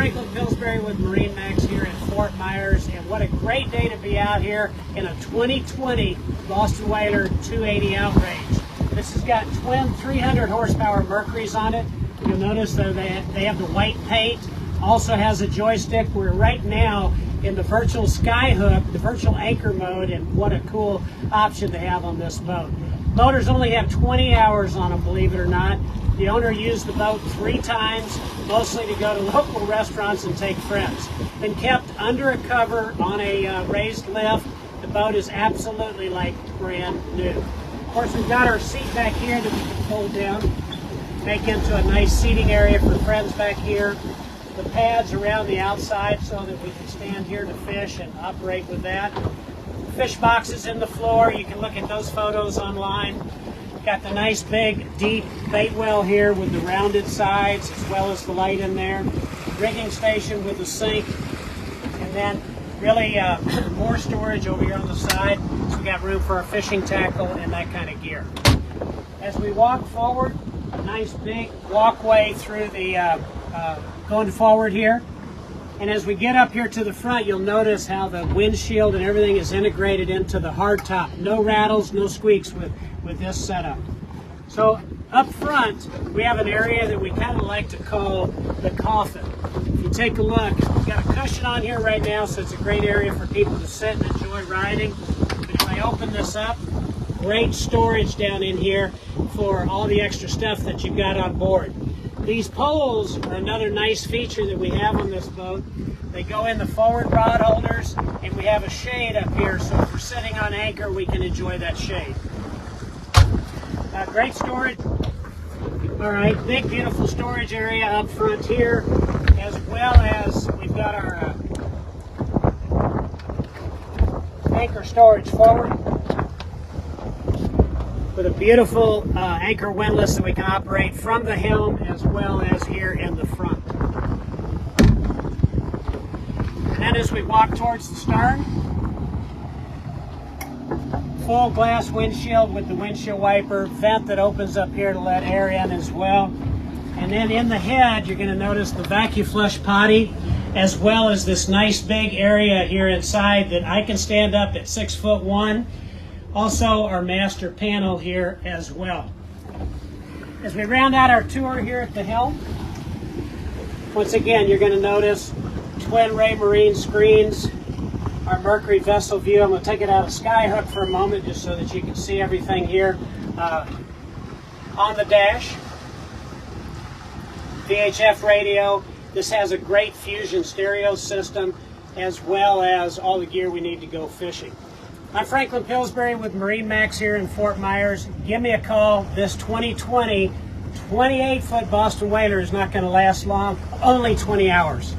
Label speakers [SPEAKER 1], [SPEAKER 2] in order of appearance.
[SPEAKER 1] Franklin Pillsbury with MarineMax here in Fort Myers, and what a great day to be out here in a 2020 Boston Whaler 280 Outrage. This has got twin 300 horsepower Mercuries on it. You'll notice that they have the white paint. Also has a joystick. We're right now in the virtual sky hook, the virtual anchor mode, and what a cool option to have on this boat. Motors only have 20 hours on them, believe it or not. The owner used the boat 3 times, mostly to go to local restaurants and take friends. Been kept under a cover on a raised lift. The boat is absolutely like brand new. Of course, we've got our seat back here that we can fold down, make into a nice seating area for friends back here. The pads around the outside so that we can stand here to fish and operate with that. Fish boxes in the floor. You can look at those photos online. Got the nice big deep bait well here with the rounded sides as well as the light in there. Rigging station with the sink, and then really more storage over here on the side. So we got room for our fishing tackle and that kind of gear. As we walk forward, a nice big walkway through the going forward here. And as we get up here to the front, you'll notice how the windshield and everything is integrated into the hardtop. No rattles, no squeaks with this setup. So up front, we have an area that we kind of like to call the coffin. If you take a look, we've got a cushion on here right now, so it's a great area for people to sit and enjoy riding. But if I open this up, great storage down in here for all the extra stuff that you've got on board. These poles are another nice feature that we have on this boat. They go in the forward rod holders, and we have a shade up here, so if we're sitting on anchor, we can enjoy that shade. Great storage. All right, big beautiful storage area up front here, as well as we've got our anchor storage forward with a beautiful anchor windlass that we can operate from the helm as well as here in the front. And then as we walk towards the stern, full glass windshield with the windshield wiper, vent that opens up here to let air in as well. And then in the head, you're going to notice the vacuum flush potty, as well as this nice big area here inside that I can stand up at 6'1". Also our master panel here as well. As we round out our tour here at the helm, once again you're going to notice twin ray marine screens, our Mercury vessel view. I'm going to take it out of skyhook for a moment just so that you can see everything here on the dash. VHF radio. This has a great fusion stereo system as well as all the gear we need to go fishing. I'm Franklin Pillsbury with MarineMax here in Fort Myers. Give me a call. This 2020 28-foot Boston Whaler is not going to last long, only 20 hours.